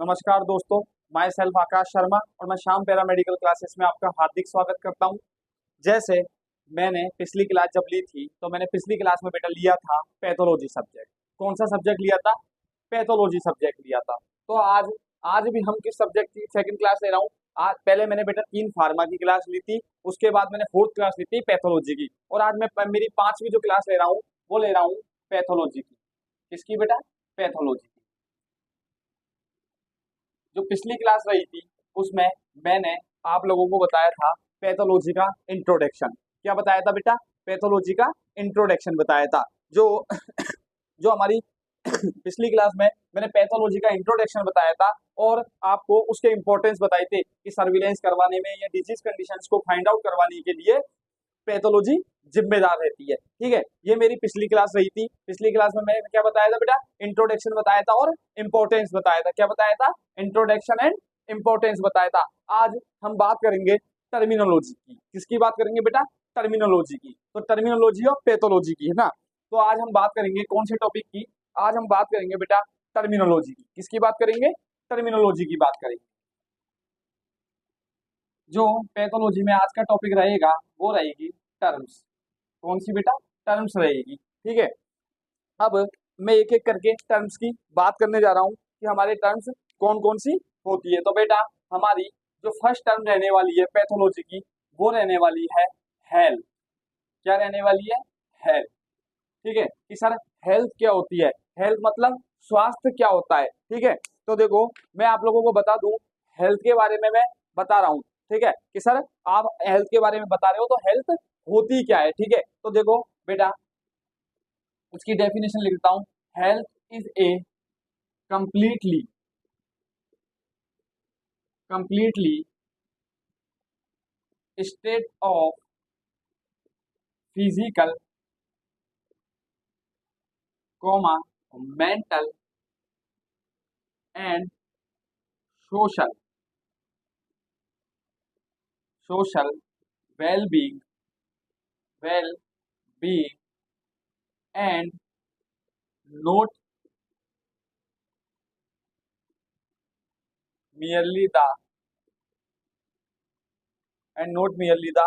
नमस्कार दोस्तों, my self आकाश शर्मा और मैं श्याम पैरा मेडिकल क्लासेस में आपका हार्दिक स्वागत करता हूं। जैसे मैंने पिछली क्लास जब ली थी तो मैंने पिछली क्लास में बेटा लिया था पैथोलॉजी सब्जेक्ट। कौन सा सब्जेक्ट लिया था? पैथोलॉजी सब्जेक्ट लिया था। तो आज भी हम किस सब्जेक्ट की सेकंड क्लास ले रहा हूँ? आज पहले मैंने बेटा 3 फार्मा की क्लास ली थी, उसके बाद मैंने 4th क्लास ली थी पैथोलॉजी की, और आज मैं मेरी 5वीं जो क्लास ले रहा हूँ वो ले रहा हूँ पैथोलॉजी की। किसकी बेटा? पैथोलॉजी की। जो पिछली क्लास रही थी उसमें मैंने आप लोगों को बताया था पैथोलॉजी का इंट्रोडक्शन। क्या बताया था बेटा? पैथोलॉजी का इंट्रोडक्शन बताया था। जो जो हमारी पिछली क्लास में मैंने पैथोलॉजी का इंट्रोडक्शन बताया था और आपको उसके इंपॉर्टेंस बताए थे कि सर्विलेंस करवाने में या डिजीज कंडीशंस को फाइंड आउट करवाने के लिए पैथोलॉजी जिम्मेदार रहती है। ठीक है, ये मेरी पिछली क्लास रही थी। पिछली क्लास में मैंने क्या बताया था बेटा? इंट्रोडक्शन बताया था और इंपॉर्टेंस बताया था। क्या बताया था? इंट्रोडक्शन एंड इंपॉर्टेंस बताया था। आज हम बात करेंगे टर्मिनोलॉजी की। किसकी बात करेंगे बेटा? टर्मिनोलॉजी की। तो टर्मिनोलॉजी ऑफ पैथोलॉजी की है ना। तो आज हम बात करेंगे कौन से टॉपिक की? आज हम बात करेंगे बेटा टर्मिनोलॉजी की। किसकी बात करेंगे? टर्मिनोलॉजी की बात करेंगे। जो पैथोलॉजी में आज का टॉपिक रहेगा वो रहेगी टर्म्स। कौन सी बेटा? टर्म्स रहेगी। ठीक है, अब मैं एक एक करके टर्म्स की बात करने जा रहा हूँ कि हमारे टर्म्स कौन कौन सी होती है। तो बेटा हमारी जो फर्स्ट टर्म रहने वाली है पैथोलॉजी की वो रहने वाली है हेल्थ। क्या रहने वाली है? हेल्थ। ठीक है कि सर हेल्थ क्या होती है? हेल्थ मतलब स्वास्थ्य क्या होता है। ठीक है, तो देखो मैं आप लोगों को बता दूं, हेल्थ के बारे में मैं बता रहा हूँ। ठीक है कि सर आप हेल्थ के बारे में बता रहे हो तो हेल्थ होती क्या है। ठीक है, तो देखो बेटा उसकी डेफिनेशन लिखता हूं। Health is a completely completely state of physical comma mental and social social well being and not merely the not merely the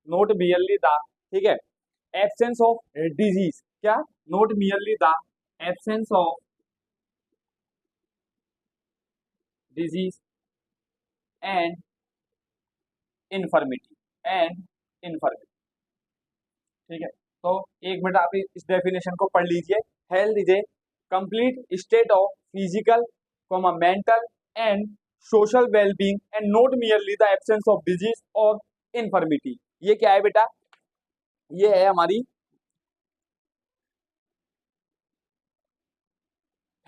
not merely the ठीक है एब्सेंस ऑफ डिजीज। क्या? Not merely the absence of disease and infirmity. ठीक है, तो एक minute आप इस definition को पढ़ लीजिए। Health is A complete state of physical comma mental and social wellbeing and not merely the absence of disease और इंफर्मिटी। ये क्या है बेटा? ये है हमारी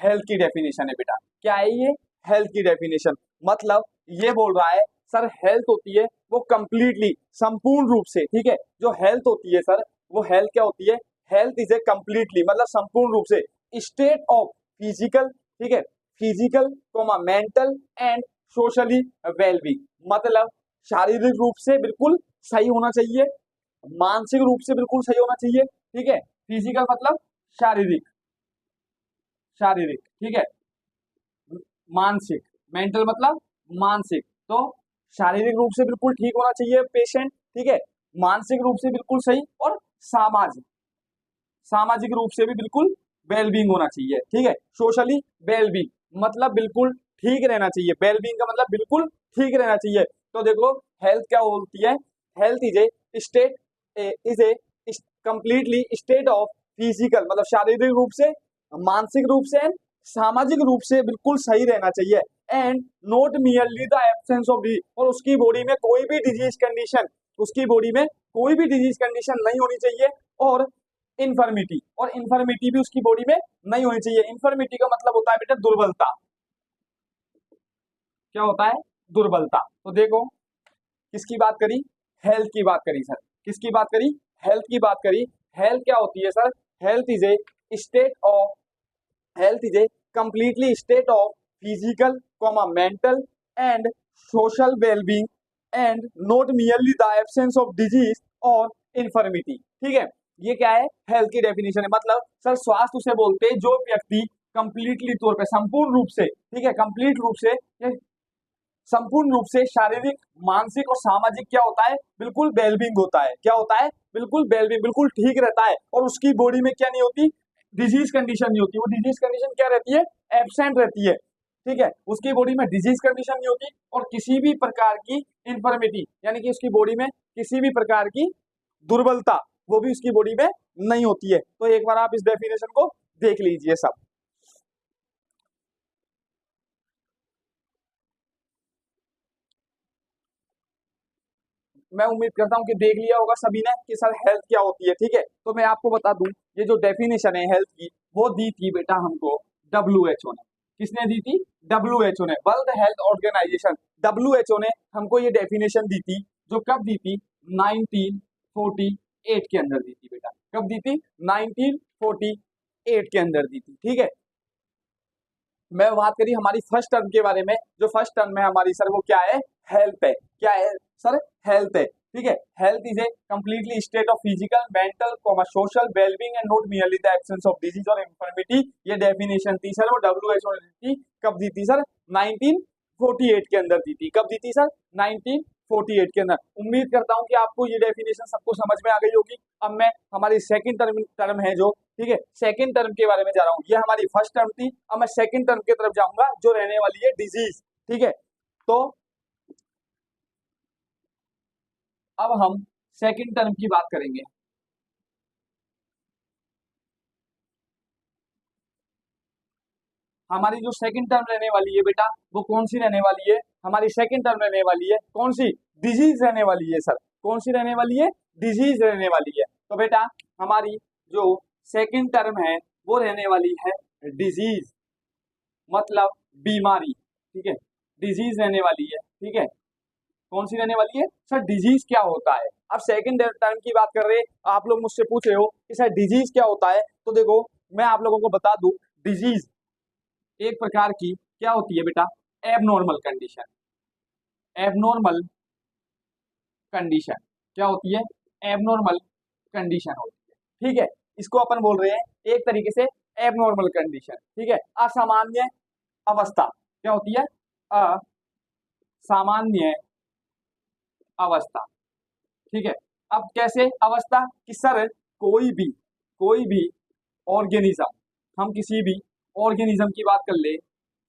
हेल्थ की डेफिनेशन है बेटा। क्या है ये? हेल्थ की डेफिनेशन मतलब ये बोल रहा है सर हेल्थ होती है वो कंप्लीटली संपूर्ण रूप से। ठीक है, जो हेल्थ होती है सर वो हेल्थ क्या होती है? हेल्थ इज ए कंप्लीटली मतलब संपूर्ण रूप से स्टेट ऑफ फिजिकल। ठीक है, physical comma mental and socially wellbeing मतलब शारीरिक रूप से बिल्कुल सही होना चाहिए, मानसिक रूप से बिल्कुल सही होना चाहिए। ठीक है, फिजिकल मतलब शारीरिक शारीरिक ठीक है, मानसिक मेंटल मतलब मानसिक। तो शारीरिक रूप से बिल्कुल ठीक होना चाहिए पेशेंट। ठीक है, मानसिक रूप से बिल्कुल सही और सामाजिक सामाजिक रूप से भी बिल्कुल वेलबींग होना चाहिए। ठीक है, सोशली वेलबींग मतलब बिल्कुल ठीक रहना चाहिए। वेलबींग का मतलब बिल्कुल ठीक रहना चाहिए। तो देखो हेल्थ क्या बोलती है? Health is A state is a completely state of physical मतलब शारीरिक रूप से, मानसिक रूप से एंड सामाजिक रूप से बिल्कुल सही रहना चाहिए and not merely the absence of disease और उसकी बॉडी में कोई भी डिजीज कंडीशन नहीं होनी चाहिए और इन्फर्मिटी भी उसकी बॉडी में नहीं होनी चाहिए। इन्फर्मिटी का मतलब होता है बेटा दुर्बलता। क्या होता है? दुर्बलता। तो देखो किसकी बात करी? हेल्थ की बात करी सर। किसकी बात करी? हेल्थ की बात करी। हेल्थ क्या होती है sir? Health is A state of health is a completely state of physical comma mental and social wellbeing and not merely the absence of disease और इन्फर्मिटी। ठीक है, ये क्या है? हेल्थ की डेफिनेशन है। मतलब सर स्वास्थ्य उसे बोलते हैं जो व्यक्ति कंप्लीटली तौर पे, संपूर्ण रूप से, ठीक है, कंप्लीट रूप से, संपूर्ण रूप से शारीरिक, मानसिक और सामाजिक क्या होता है, बिल्कुल वेलबींग होता है। क्या होता है, बिल्कुल वेलबींग, बिल्कुल ठीक रहता है। और उसकी बॉडी में क्या नहीं होती, डिजीज कंडीशन नहीं होती। वो डिजीज कंडीशन क्या रहती है, एब्सेंट रहती है, ठीक है। उसकी बॉडी में डिजीज कंडीशन नहीं होती और किसी भी प्रकार की इन्फर्मिटी, यानी कि उसकी बॉडी में किसी भी प्रकार की दुर्बलता, वो भी उसकी बॉडी में नहीं होती है। तो एक बार आप इस डेफिनेशन को देख लीजिए सब। मैं उम्मीद करता हूं कि देख लिया होगा सभी ने कि सर हेल्थ क्या होती है, ठीक है। तो मैं आपको बता दूं, ये जो डेफिनेशन है हेल्थ की, वो दी थी बेटा हमको WHO ने। किसने दी थी, WHO ने, वर्ल्ड हेल्थ ऑर्गेनाइजेशन, WHO ने हमको ये डेफिनेशन दी थी। जो कब दी थी, 1948 के अंदर दी थी बेटा। कब दी थी, 1948 के अंदर दी थी, ठीक है। मैं बात करी हमारी फर्स्ट टर्म के बारे में। जो फर्स्ट टर्म है हमारी सर, वो क्या है, हेल्थ है। क्या है सर, हेल्थ है, ठीक है। Health is a completely state of physical, mental, social wellbeing and not merely the absence of disease और इंफर्मिटी। ये डेफिनेशन थी सर, वो WHO ने दी थी। कब दी थी सर, 1948 के अंदर दी थी। कब दी थी सर, 1948 के अंदर। उम्मीद करता हूं कि आपको ये डेफिनेशन सबको समझ में आ गई होगी। अब मैं हमारी सेकंड टर्म है जो, ठीक है, सेकंड टर्म के बारे में जा रहा हूँ। ये हमारी फर्स्ट टर्म थी, अब मैं सेकंड टर्म की तरफ जाऊंगा जो रहने वाली है डिजीज, ठीक है। तो अब हम सेकंड टर्म की बात करेंगे। हमारी जो सेकंड टर्म रहने वाली है बेटा, वो कौन सी रहने वाली है, हमारी सेकंड टर्म रहने वाली है कौन सी, डिजीज रहने वाली है सर। कौन सी रहने वाली है, डिजीज रहने वाली है। तो बेटा हमारी जो सेकंड टर्म है वो रहने वाली है डिजीज, मतलब बीमारी, ठीक है। डिजीज रहने वाली है, ठीक है। कौन सी रहने वाली है सर, डिजीज क्या होता है। अब सेकंड टर्म की बात कर रहे हैं, आप लोग मुझसे पूछ रहे हो कि सर डिजीज क्या होता है। तो देखो मैं आप लोगों को बता दूं, डिजीज एक प्रकार की क्या होती है बेटा, एबनॉर्मल कंडीशन। एबनॉर्मल कंडीशन क्या होती है, एबनॉर्मल कंडीशन होती है, ठीक है। इसको अपन बोल रहे हैं एक तरीके से एबनॉर्मल कंडीशन, ठीक है। असामान्य अवस्था क्या होती है, असामान्य अवस्था, ठीक है। अब कैसे अवस्था कि सर कोई भी ऑर्गेनिज्म, हम किसी भी ऑर्गेनिज्म की बात कर ले,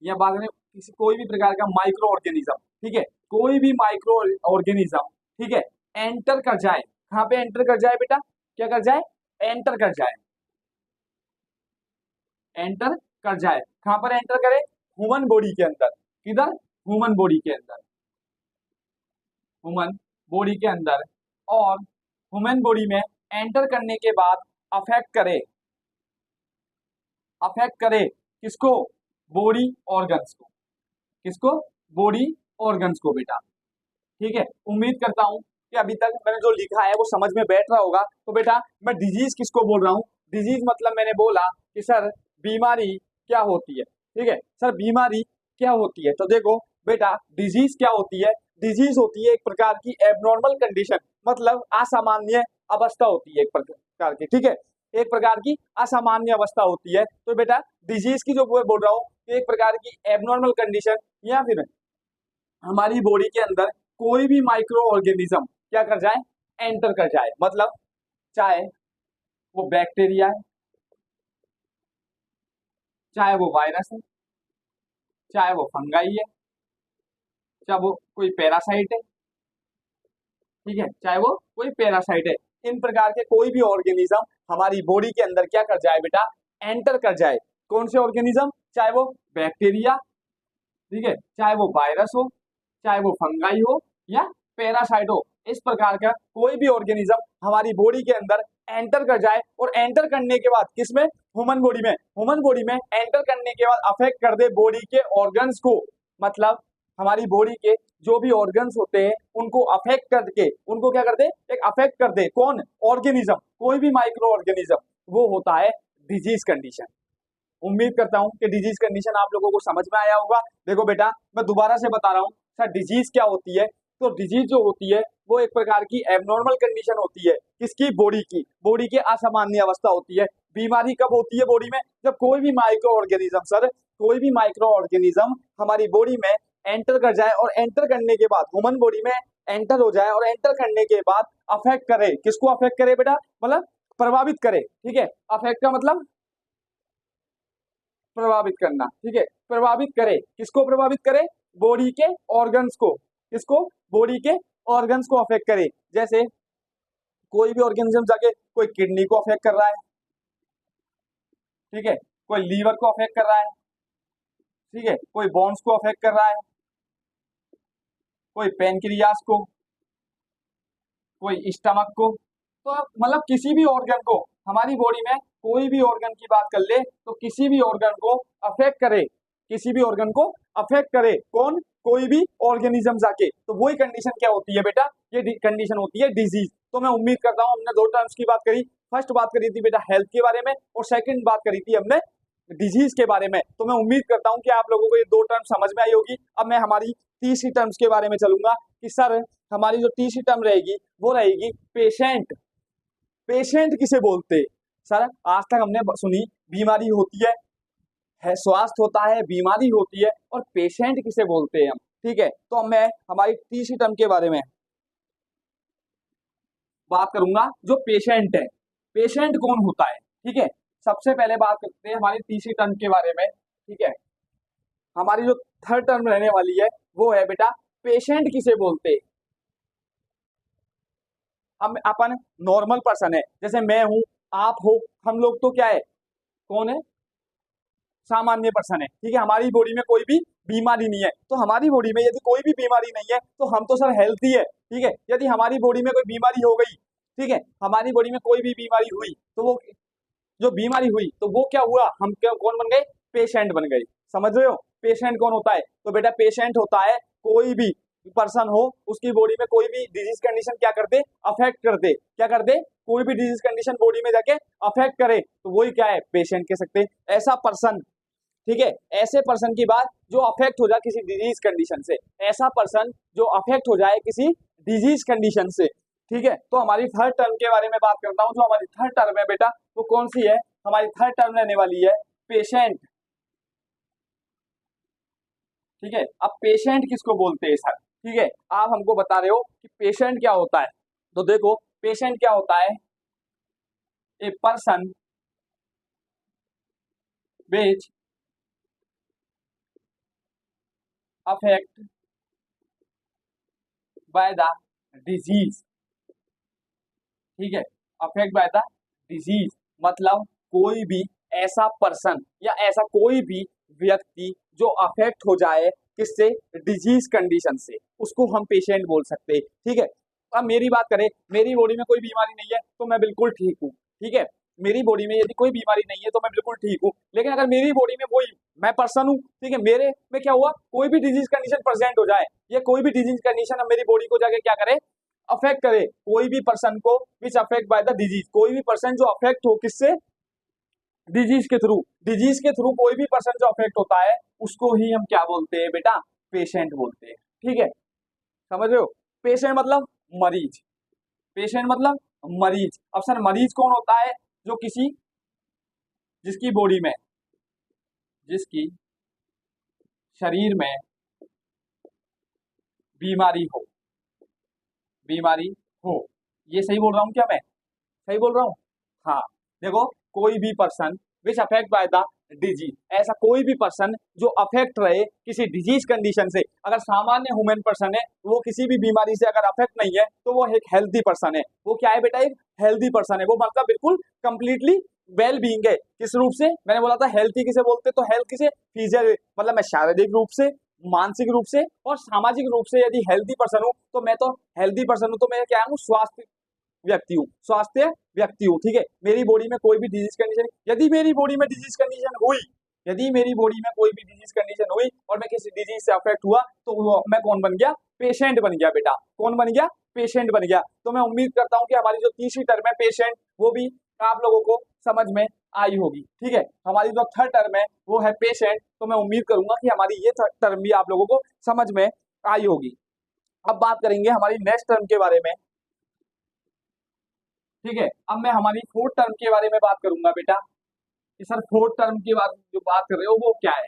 या बाद में किसी कोई भी प्रकार का माइक्रो ऑर्गेनिज्म, ठीक है। कोई भी माइक्रो ऑर्गेनिज्म, ठीक है, एंटर कर जाए, कहाँ पे एंटर कर जाए बेटा, क्या कर जाए, एंटर कर जाए, एंटर कर जाए। कहां पर एंटर करे, ह्यूमन बॉडी के अंदर। किधर, ह्यूमन बॉडी के अंदर, ह्यूमन बॉडी के अंदर। और ह्यूमन बॉडी में एंटर करने के बाद अफेक्ट करे, अफेक्ट करे किसको, बॉडी ऑर्गन्स को, किसको, बॉडी ऑर्गन्स को बेटा, ठीक है। उम्मीद करता हूं कि अभी तक मैंने जो लिखा है वो समझ में बैठ रहा होगा। तो बेटा मैं डिजीज किसको बोल रहा हूँ, डिजीज मतलब मैंने बोला कि सर बीमारी क्या होती है, ठीक है। सर बीमारी क्या होती है, तो देखो बेटा डिजीज क्या होती है, डिजीज होती है एक प्रकार की एबनॉर्मल कंडीशन, मतलब असामान्य अवस्था होती है एक प्रकार की, ठीक है। एक प्रकार की असामान्य अवस्था होती है। तो बेटा डिजीज की जो बोल रहा हूँ एक प्रकार की एबनॉर्मल कंडीशन, या फिर हमारी बॉडी के अंदर कोई भी माइक्रो ऑर्गेनिज्म क्या कर जाए, एंटर कर जाए। मतलब चाहे वो बैक्टीरिया है, चाहे वो वायरस है, चाहे वो फंगाई है, चाहे वो कोई पैरासाइट है, ठीक है, चाहे वो कोई पैरासाइट है। इन प्रकार के कोई भी ऑर्गेनिज्म हमारी बॉडी के अंदर क्या कर जाए बेटा, एंटर कर जाए। कौन से ऑर्गेनिज्म, चाहे वो बैक्टीरिया, ठीक है, चाहे वो वायरस हो, चाहे वो फंगाई हो या पैरासाइट हो, इस प्रकार का कोई भी ऑर्गेनिज्म हमारी बॉडी के अंदर एंटर कर जाए, और एंटर करने के बाद किसमें, ह्यूमन बॉडी में, ह्यूमन बॉडी में एंटर करने के बाद अफेक्ट कर दे बॉडी के ऑर्गन्स को। मतलब हमारी बॉडी के जो भी ऑर्गन्स होते हैं उनको अफेक्ट करके, उनको क्या कर दे, एक अफेक्ट कर दे। कौन, ऑर्गेनिज्म, कोई भी माइक्रो ऑर्गेनिज्म, वो होता है डिजीज कंडीशन। उम्मीद करता हूं कि डिजीज कंडीशन आप लोगों को समझ में आया होगा। देखो बेटा मैं दोबारा से बता रहा हूं, सर डिजीज क्या होती है। तो डिजीज जो होती है वो एक प्रकार की एबनॉर्मल कंडीशन होती है, किसकी, बॉडी की, बॉडी की असामान्य अवस्था होती है। बीमारी कब होती है बॉडी में? जब कोई भी माइक्रो ऑर्गेनिज्म सर, कोई भी माइक्रो ऑर्गेनिज्म हमारी बॉडी में एंटर कर जाए और एंटर करने के बाद ह्यूमन बॉडी में एंटर हो जाए और एंटर करने के बाद अफेक्ट करे। किसको अफेक्ट करे बेटा? मतलब प्रभावित करे, ठीक है। अफेक्ट का मतलब प्रभावित करना, ठीक है। प्रभावित करे, किसको प्रभावित करे? बॉडी के ऑर्गन्स को। किसको? बॉडी के ऑर्गन्स को अफेक्ट करे। जैसे कोई भी ऑर्गेनिज्म जाके कोई किडनी को अफेक्ट कर रहा है, ठीक है, कोई लीवर को अफेक्ट कर रहा है, ठीक है, कोई बोन्स को अफेक्ट कर रहा है, कोई पेनक्रियास को, कोई स्टमक को। तो मतलब किसी भी ऑर्गन को हमारी बॉडी में कोई भी ऑर्गन की बात कर ले तो किसी भी ऑर्गन को अफेक्ट करे, किसी भी ऑर्गन को अफेक्ट करे कौन? कोई भी ऑर्गेनिज्म जाके, तो वही कंडीशन क्या होती है बेटा? ये कंडीशन होती है डिजीज। तो मैं उम्मीद करता हूं हमने दो टर्म्स की बात करी। फर्स्ट बात करी थी बेटा हेल्थ के बारे में और सेकंड बात करी थी हमने डिजीज के बारे में। तो मैं उम्मीद करता हूं कि आप लोगों को ये दो टर्म समझ में आई होगी। अब मैं हमारी तीसरी टर्म्स के बारे में चलूंगा कि सर हमारी जो तीसरी टर्म रहेगी वो रहेगी पेशेंट। पेशेंट किसे बोलते? सर आज तक हमने सुनी बीमारी होती है, स्वास्थ्य होता है, बीमारी होती है, और पेशेंट किसे बोलते हैं हम, ठीक है। तो अब मैं हमारी तीसरी टर्म के बारे में बात करूंगा जो पेशेंट है। पेशेंट कौन होता है, ठीक है। सबसे पहले बात करते हैं हमारी तीसरी टर्म के बारे में, ठीक है। हमारी जो थर्ड टर्म रहने वाली है वो है बेटा पेशेंट किसे बोलते हैं। हम अपन नॉर्मल पर्सन है, जैसे मैं हूं, आप हो, हम लोग तो क्या है, कौन है? सामान्य पर्सन है, ठीक है। हमारी बॉडी में कोई भी बीमारी नहीं है, तो हमारी बॉडी में यदि कोई भी बीमारी नहीं है तो हम तो सर हेल्थी है, ठीक है। यदि हमारी बॉडी में कोई बीमारी हो गई, ठीक है, हमारी बॉडी में कोई भी बीमारी हुई तो वो जो बीमारी हुई तो वो क्या हुआ? हम क्या कौन बन गए? पेशेंट बन गए। समझ रहे हो? पेशेंट कौन होता है? तो बेटा पेशेंट होता है कोई भी पर्सन हो, उसकी बॉडी में कोई भी डिजीज कंडीशन क्या कर दे? अफेक्ट कर दे। क्या कर दे? कोई भी डिजीज कंडीशन बॉडी में जाके अफेक्ट करे, तो वही क्या है? पेशेंट कह सकते हैं। ऐसा पर्सन, ठीक है, ऐसे पर्सन की बात जो अफेक्ट हो जाए किसी डिजीज कंडीशन से, ऐसा पर्सन जो अफेक्ट हो जाए किसी डिजीज कंडीशन से, ठीक है। तो हमारी थर्ड टर्म के बारे में बात करता हूं। जो हमारी थर्ड टर्म है बेटा वो कौन सी है? हमारी थर्ड टर्म रहने वाली है पेशेंट, ठीक है। अब पेशेंट किसको बोलते हैं सर, ठीक है। आप हमको बता रहे हो कि पेशेंट क्या होता है, तो देखो पेशेंट क्या होता है? A person which affect by the disease, ठीक है, अफेक्ट बाय द डिजीज मतलब कोई भी ऐसा पर्सन या ऐसा कोई भी व्यक्ति जो अफेक्ट हो जाए किससे? डिजीज कंडीशन से, उसको हम पेशेंट बोल सकते हैं, ठीक है। अब मेरी बात करें, मेरी बॉडी में कोई बीमारी नहीं है तो मैं बिल्कुल ठीक हूँ, ठीक है। मेरी बॉडी में यदि कोई बीमारी नहीं है तो मैं बिल्कुल ठीक हूँ, लेकिन अगर मेरी बॉडी में वही मैं पर्सन हूँ, ठीक है, मेरे में क्या हुआ? कोई भी डिजीज कंडीशन प्रेजेंट हो जाए, या कोई भी डिजीज कंडीशन अब मेरी बॉडी को जाके क्या करे? अफेक्ट करे। कोई भी पर्सन को which affect by the disease, कोई भी पर्सन जो अफेक्ट हो किससे? डिजीज के थ्रू। डिजीज के थ्रू कोई भी पर्सन जो अफेक्ट होता है उसको ही हम क्या बोलते हैं बेटा? पेशेंट बोलते हैं, ठीक है। समझ रहे हो? पेशेंट मतलब मरीज, पेशेंट मतलब मरीज। अब सर मरीज कौन होता है? जो किसी जिसकी बॉडी में, जिसकी शरीर में बीमारी हो, बीमारी हो। ये सही बोल रहा हूँ क्या मैं? सही बोल रहा हूँ? हाँ। देखो कोई भी person which affect by the disease, ऐसा कोई भी पर्सन जो अफेक्ट रहे किसी डिजीज कंडीशन से। अगर सामान्य ह्यूमन पर्सन है वो किसी भी बीमारी से अगर अफेक्ट नहीं है तो वो एक हेल्दी पर्सन है। वो क्या है बेटा? एक हेल्दी पर्सन है। वो मतलब बिल्कुल कंप्लीटली वेल बीइंग है। किस रूप से? मैंने बोला था हेल्थी किसे बोलते? तो हेल्थ किसे? फिजिकल मतलब मैं शारीरिक रूप से, मानसिक रूप से और सामाजिक रूप से यदि हेल्दी पर्सन हूँ तो मैं तो हेल्दी पर्सन हूँ, तो मैं क्या हूँ? स्वास्थ्य व्यक्ति हूँ, स्वास्थ्य व्यक्ति हूँ, ठीक है। मेरी बॉडी में कोई भी डिजीज कंडीशन, यदि मेरी बॉडी में डिजीज कंडीशन हुई, यदि मेरी बॉडी में कोई भी डिजीज कंडीशन हुई और मैं किसी डिजीज से अफेक्ट हुआ तो मैं कौन बन गया? पेशेंट बन गया बेटा। कौन बन गया? पेशेंट बन गया। तो मैं उम्मीद करता हूँ कि हमारी जो तीसरी टर्म है पेशेंट वो भी आप लोगों को समझ में आई होगी, ठीक है। हमारी जो थर्ड टर्म है वो है पेशेंट, तो मैं उम्मीद करूंगा कि हमारी ये थर्ड टर्म भी आप लोगों को समझ में आई होगी। अब बात करेंगे हमारी नेक्स्ट टर्म के बारे में, ठीक है। अब मैं हमारी फोर्थ टर्म के बारे में बात करूंगा बेटा कि सर फोर्थ टर्म की बात जो बात कर रहे हो वो क्या है।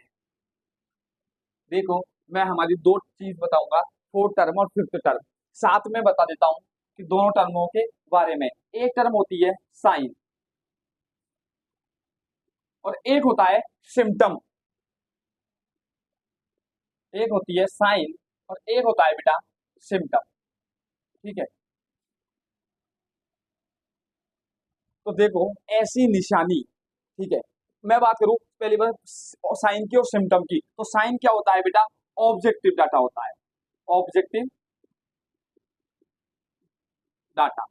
देखो मैं हमारी दो चीज बताऊंगा, फोर्थ टर्म और फिफ्थ टर्म, साथ में बता देता हूं कि दोनों टर्मों के बारे में। एक टर्म होती है साइन और एक होता है सिम्टम। एक होती है साइन और एक होता है बेटा सिम्टम। ठीक है, तो देखो ऐसी निशानी, ठीक है, मैं बात करूं पहली बार साइन की और सिम्टम की, तो साइन क्या होता है बेटा, ऑब्जेक्टिव डाटा होता है, ऑब्जेक्टिव डाटा।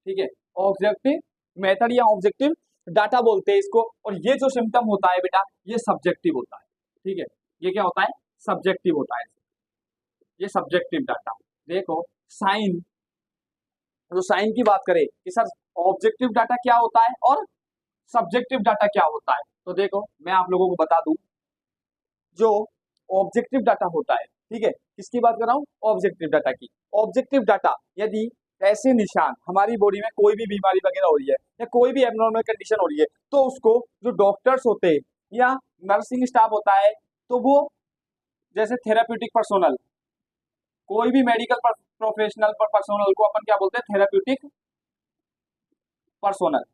ठीक है, ऑब्जेक्टिव मेथड या ऑब्जेक्टिव डाटा बोलते हैं इसको। और ये जो सिम्टम होता है बेटा ये सब्जेक्टिव होता है। ठीक है, ये क्या होता है, सब्जेक्टिव होता है, ये सब्जेक्टिव डाटा। देखो साइन, जो साइन की बात करें कि सर ऑब्जेक्टिव डाटा क्या होता है और सब्जेक्टिव डाटा क्या होता है, तो देखो मैं आप लोगों को बता दूं, जो ऑब्जेक्टिव डाटा होता है, ठीक है, किसकी बात कर रहा हूँ, ऑब्जेक्टिव डाटा की। ऑब्जेक्टिव डाटा यदि ऐसे निशान हमारी बॉडी में कोई भी बीमारी वगैरह हो रही है या कोई भी एबनॉर्मल कंडीशन हो रही है, तो उसको जो डॉक्टर्स होते हैं या नर्सिंग स्टाफ होता है, तो वो जैसे थेराप्यूटिक पर्सोनल, कोई भी मेडिकल प्रोफेशनल पर्सोनल को अपन क्या बोलते हैं, थेराप्यूटिक पर्सोनल,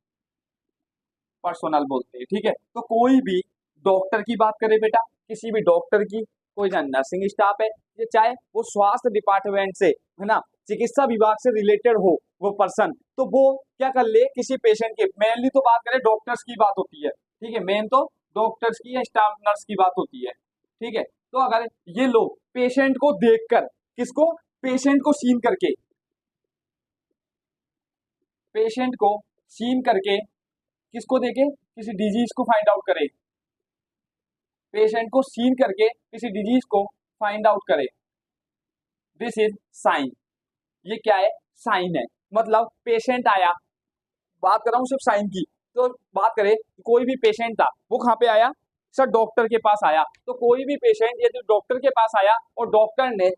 पर्सोनल बोलते हैं। ठीक है, तो कोई भी डॉक्टर की बात करें बेटा, किसी भी डॉक्टर की, कोई चाहे नर्सिंग स्टाफ है, ये चाहे वो स्वास्थ्य डिपार्टमेंट से है ना, चिकित्सा विभाग से रिलेटेड हो वो पर्सन, तो वो क्या कर ले, किसी पेशेंट के, मेनली तो बात करें डॉक्टर्स की बात होती है, ठीक है, मेन तो डॉक्टर्स की या स्टाफ नर्स की बात होती है। ठीक है, तो अगर ये लोग पेशेंट को देखकर, किसको, पेशेंट को सीन करके, पेशेंट को सीन करके किसको देखे, किसी डिजीज को फाइंड आउट करे, पेशेंट को सीन करके किसी डिजीज को फाइंड आउट करे, दिस इज साइन। ये क्या है, साइन है। मतलब पेशेंट आया, बात कर रहा हूँ सिर्फ साइन की, तो बात करें कोई भी पेशेंट था, वो कहाँ पे आया, सर डॉक्टर के पास आया, तो कोई भी पेशेंट यदि डॉक्टर के पास आया और डॉक्टर ने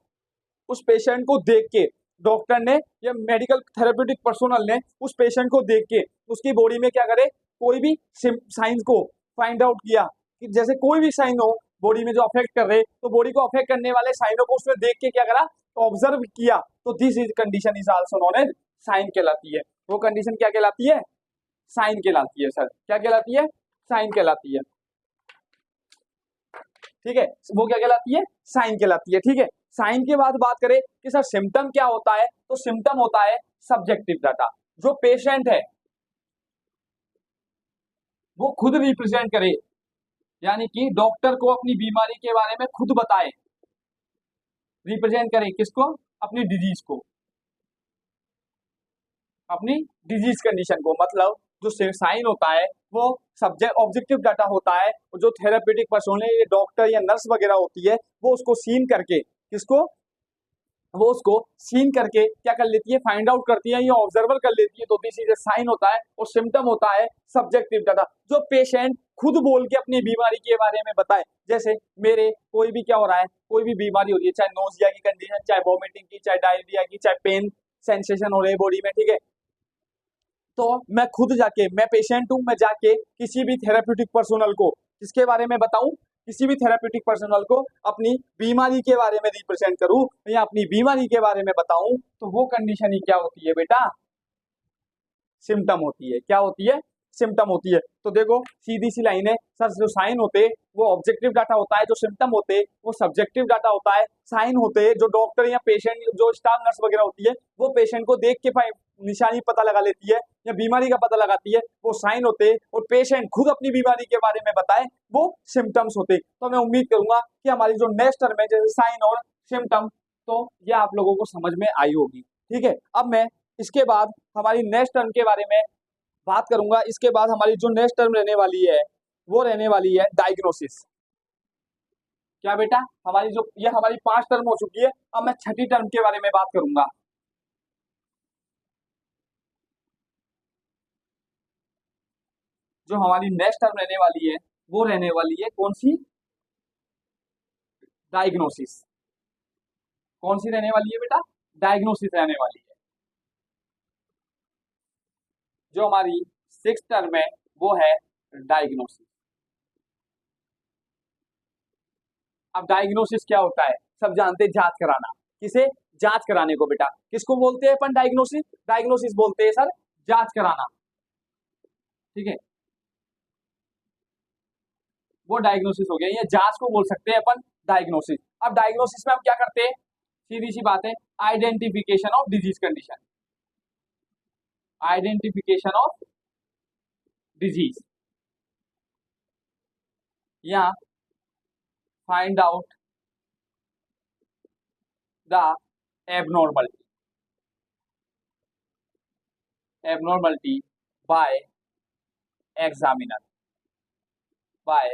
उस पेशेंट को देख के, डॉक्टर ने या मेडिकल थेरेप्यूटिक पर्सोनल ने उस पेशेंट को देख के उसकी बॉडी में क्या करे, कोई भी साइंस को फाइंड आउट किया, कि जैसे कोई भी साइन हो बॉडी में जो अफेक्ट कर रहे, तो बॉडी को अफेक्ट करने वाले साइनों को उसने देख के क्या करा, ऑब्जर्व किया, तो this is condition is also known as sign कहलाती है। वो कंडीशन क्या कहलाती है, साइन कहलाती है। सर क्या कहलाती है, साइन कहलाती है। ठीक है, वो क्या कहलाती है, साइन कहलाती है। ठीक है, साइन के बाद बात करें कि सर सिम्टम क्या होता है, तो सिम्टम होता है सब्जेक्टिव डाटा, जो पेशेंट है वो खुद रिप्रेजेंट करे, यानी कि डॉक्टर को अपनी बीमारी के बारे में खुद बताए, रिप्रेजेंट करे किसको, अपनी डिजीज को, अपनी डिजीज कंडीशन को। मतलब जो साइन होता है वो सब्जेक्ट ऑब्जेक्टिव डाटा होता है, जो थेरापेटिक पर्सन है, डॉक्टर या नर्स वगैरह होती है, वो उसको सीन करके, किसको, वो उसको सीन करके क्या कर लेती है, फाइंड आउट करती है या ऑब्जर्वर कर लेती है, तो दिस इज साइन होता है। और सिम्टम होता है सब्जेक्टिव डाटा, जो पेशेंट खुद बोल के अपनी बीमारी के बारे में बताए। जैसे मेरे कोई भी क्या हो रहा है, कोई भी बीमारी हो रही है, चाहे नोजिया की कंडीशन, चाहे वॉमिटिंग की, चाहे डायरिया की, चाहे पेन सेंसेशन हो रही है बॉडी में, ठीक है, तो मैं खुद जाके, मैं पेशेंट हूं, मैं जाके किसी भी थेराप्यूटिक पर्सोनल को किसके बारे में बताऊं, किसी भी थेराप्यूटिक पर्सोनल को अपनी बीमारी के बारे में रिप्रेजेंट करूं या अपनी बीमारी के बारे में बताऊं, तो वो कंडीशन ही क्या होती है बेटा, सिम्टम होती है। क्या होती है, सिम्टम होती है। तो देखो सीधी सी लाइन है सर, जो साइन होते वो ऑब्जेक्टिव डाटा होता है, जो सिम्टम होते वो सब्जेक्टिव डाटा होता है। साइन होते जो डॉक्टर या पेशेंट, जो स्टाफ नर्स वगैरह होती है, वो पेशेंट को देख के निशानी पता लगा लेती है या बीमारी का पता लगाती है, वो साइन होते। और पेशेंट खुद अपनी बीमारी के बारे में बताए, वो सिम्टम्स होते। तो मैं उम्मीद करूंगा कि हमारी जो नेक्स्ट टर्म है जैसे साइन और सिम्टम, तो ये आप लोगों को समझ में आई होगी। ठीक है, अब मैं इसके बाद हमारी नेक्स्ट टर्म के बारे में बात करूंगा। इसके बाद हमारी जो नेक्स्ट टर्म रहने वाली है वो रहने वाली है डायग्नोसिस। क्या बेटा, हमारी जो ये हमारी 5 टर्म हो चुकी है, अब मैं छठी टर्म के बारे में बात करूंगा। जो हमारी नेक्स्ट टर्म रहने वाली है वो रहने वाली है कौन सी, डायग्नोसिस। कौन सी रहने वाली है बेटा, डायग्नोसिस रहने वाली है। जो हमारी 6th टर्म है वो है डायग्नोसिस। अब डायग्नोसिस क्या होता है, सब जानते हैं, जांच कराना। किसे? जांच कराने को बेटा। किसको बोलते हैं अपन डायग्नोसिस? डायग्नोसिस बोलते हैं सर जांच कराना, ठीक है, वो डायग्नोसिस हो गया। ये जांच को बोल सकते हैं अपन डायग्नोसिस। अब डायग्नोसिस में हम क्या करते हैं, सीधी सी बात है, identification of disease condition, identification of disease या find out the abnormality, abnormality by examiner, by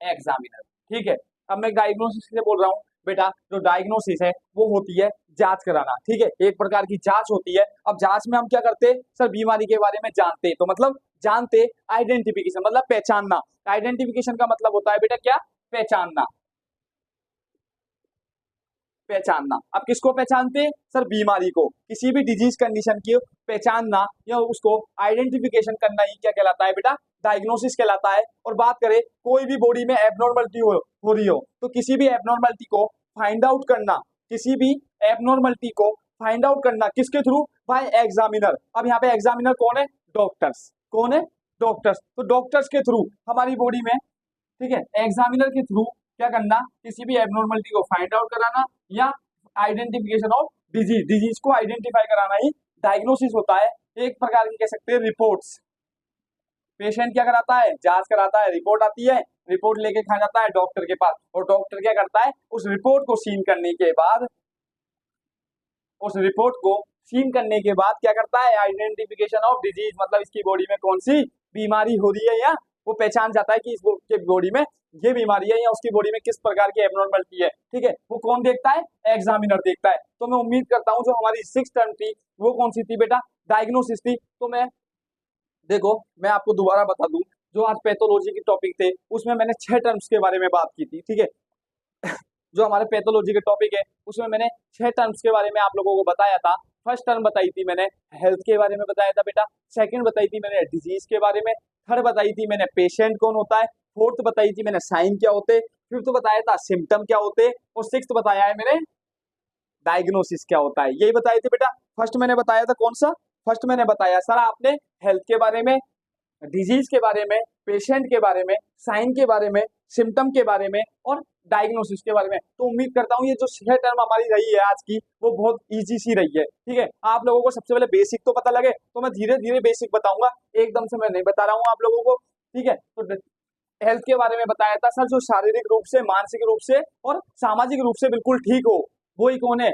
examiner, ठीक है। अब मैं डायग्नोसिस के लिए बोल रहा हूँ बेटा, जो डायग्नोसिस है वो होती है जांच कराना, ठीक है, एक प्रकार की जांच होती है। अब जांच में हम क्या करते हैं सर, बीमारी के बारे में जानते हैं, तो मतलब जानते, आइडेंटिफिकेशन मतलब पहचानना, आइडेंटिफिकेशन का मतलब होता है बेटा क्या, पहचानना, पहचानना। अब किसको पहचानते? सर बीमारी को, किसी भी डिजीज कंडीशन की पहचानना या उसको आइडेंटिफिकेशन करना ही क्या कहलाता है बेटा, डायग्नोसिस कहलाता है। और बात करें कोई भी बॉडी में एबनॉर्मलिटी हो रही हो, तो किसी भी एबनॉर्मलिटी को फाइंड आउट करना, किसी भी एबनॉर्मलिटी को फाइंड आउट करना किसके थ्रू, बाय एग्जामिनर। अब यहाँ पे एग्जामिनर कौन है, डॉक्टर्स, कौन है, डॉक्टर्स। तो डॉक्टर्स के थ्रू हमारी बॉडी में, ठीक है, एग्जामिनर के थ्रू क्या करना, किसी भी एबनॉर्मलिटी को फाइंड आउट कराना या आइडेंटिफिकेशन ऑफ डिजीज, डिजीज को आइडेंटिफाई कराना ही डायग्नोसिस होता है। एक प्रकार की कह सकते हैं रिपोर्ट्स, पेशेंट क्या कराता है, जांच कराता है, रिपोर्ट आती है, रिपोर्ट लेके खा जाता है डॉक्टर के पास, और डॉक्टर क्या करता है, उस रिपोर्ट को सीन करने के बाद, उस रिपोर्ट को सीन करने के बाद क्या करता है, आइडेंटिफिकेशन ऑफ डिजीज मतलब इसकी बॉडी में कौन सी बीमारी हो रही है, या वो पहचान जाता है कि इसके बॉडी में ये बीमारी है या उसकी बॉडी में किस प्रकार की एबनॉर्मलिटी है, ठीक है, वो कौन देखता है, एग्जामिनर देखता है। तो मैं उम्मीद करता हूं जो हमारी 6th टर्म थी वो कौन सी थी बेटा, डायग्नोसिस थी। तो मैं देखो, मैं आपको दोबारा बता दूं, जो आज पैथोलॉजी के टॉपिक थे उसमें मैंने 6 टर्म्स के बारे में बात की थी, ठीक है, जो हमारे पैथोलॉजी के टॉपिक है उसमें मैंने 6 टर्म्स के बारे में आप लोगों को बताया था। फर्स्ट टर्म बताई थी मैंने हेल्थ के बारे में बताया था बेटा, सेकंड बताई थी मैंने डिजीज के बारे में, थर्ड बताई थी मैंने पेशेंट कौन होता है, फोर्थ बताई थी मैंने साइन क्या होते, फिफ्थ बताया था सिम्टम क्या होते, और सिक्स्थ बताया है मैंने डायग्नोसिस क्या होता है। यही बताए थे बेटा। फर्स्ट मैंने बताया था कौन सा, फर्स्ट मैंने बताया सर आपने हेल्थ के बारे में, डिजीज के बारे में, पेशेंट के बारे में, साइन के बारे में, सिम्टम के बारे में और डायग्नोसिस के बारे में। तो उम्मीद करता हूँ ये जो 6 टर्म हमारी रही है आज की वो बहुत इजी सी रही है, ठीक है। आप लोगों को सबसे पहले बेसिक तो पता लगे, तो मैं धीरे धीरे बेसिक बताऊंगा, एकदम से मैं नहीं बता रहा हूँ आप लोगों को, ठीक है। तो हेल्थ के बारे में बताया था सर, जो शारीरिक रूप से, मानसिक रूप से और सामाजिक रूप से बिल्कुल ठीक हो, वही कौन है,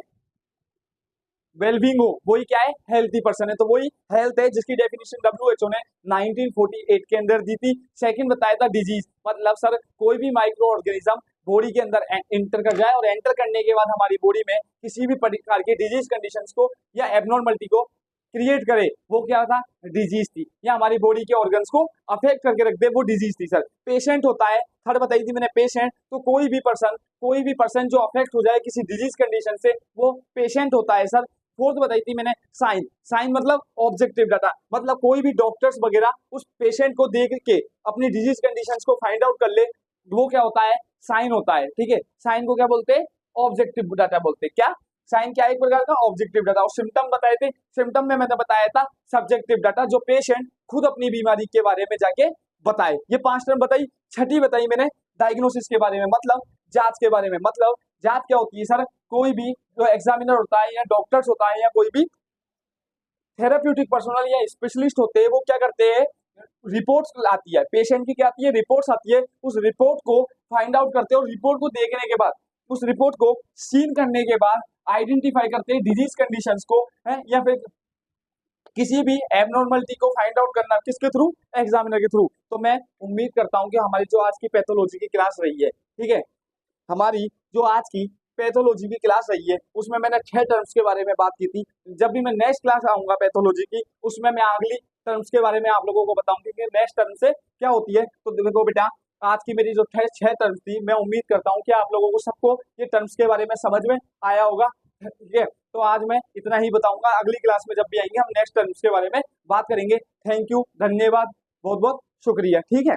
वेलबींग हो, वही क्या है, हेल्थी पर्सन है। तो वही हेल्थ है जिसकी डेफिनेशन डब्ल्यूएचओ ने 1948 के अंदर दी थी। सेकंड बताया था डिजीज, मतलब सर कोई भी माइक्रो ऑर्गेनिज्म बॉडी के अंदर एंटर कर जाए और एंटर करने के बाद हमारी बॉडी में किसी भी प्रकार की डिजीज कंडीशंस को या एबनॉर्मलिटी को क्रिएट करे, वो क्या था, डिजीज थी, या हमारी बॉडी के ऑर्गन्स को अफेक्ट करके रख दे, वो डिजीज थी सर। पेशेंट होता है, थर्ड बताई थी मैंने पेशेंट, तो कोई भी पर्सन जो अफेक्ट हो जाए किसी डिजीज कंडीशन से वो पेशेंट होता है सर। फोर्थ बताई थी मैंने साइन, साइन मतलब ऑब्जेक्टिव डाटा, मतलब कोई भी डॉक्टर्स वगैरह उस पेशेंट को देख के अपनी डिजीज कंडीशंस को फाइंड आउट कर ले, वो क्या होता है, साइन होता है, ठीक है। साइन को क्या बोलते हैं, ऑब्जेक्टिव डाटा बोलते हैं। क्या साइन, क्या एक प्रकार का ऑब्जेक्टिव डाटा। और सिम्टम बताए थे, सिम्टम में मैंने बताया था सब्जेक्टिव डाटा, जो पेशेंट खुद अपनी बीमारी के बारे में जाके बताए। ये 5 टर्म बताई। छठी बताई मैंने डायग्नोसिस के बारे में, मतलब जांच के बारे में। मतलब जांच क्या होती है सर, कोई भी जो एग्जामिनर होता है या डॉक्टर्स होता है या कोई भी थेराप्यूटिक पर्सनल या स्पेशलिस्ट होते हैं, वो क्या करते हैं, रिपोर्ट्स आती है पेशेंट की, क्या आती है, रिपोर्ट्स आती है, उस रिपोर्ट को फाइंड आउट करते हैं और रिपोर्ट को देखने के बाद, उस रिपोर्ट को सीन करने के बाद आइडेंटिफाई करते हैं डिजीज कंडीशंस को है, या फिर किसी भी एबनॉर्मलिटी को फाइंड आउट करना किसके थ्रू, एग्जामिनर के थ्रू। तो मैं उम्मीद करता हूं कि हमारी जो आज की पैथोलॉजी की क्लास रही है, ठीक है, हमारी जो आज की पैथोलॉजी की क्लास रही है उसमें मैंने 6 टर्म्स के बारे में बात की थी। जब भी मैं नेक्स्ट क्लास आऊंगा पैथोलॉजी की, उसमें मैं अगली टर्म्स के बारे में आप लोगों को बताऊंगी कि नेक्स्ट टर्म से क्या होती है। तो देखो बेटा, आज की मेरी जो 6 टर्म्स थी, मैं उम्मीद करता हूँ कि आप लोगों को सबको ये टर्म्स के बारे में समझ में आया होगा, ठीक है। तो आज मैं इतना ही बताऊंगा। अगली क्लास में जब भी आएंगे हम नेक्स्ट टर्म्स के बारे में बात करेंगे। थैंक यू, धन्यवाद, बहुत बहुत शुक्रिया। ठीक है।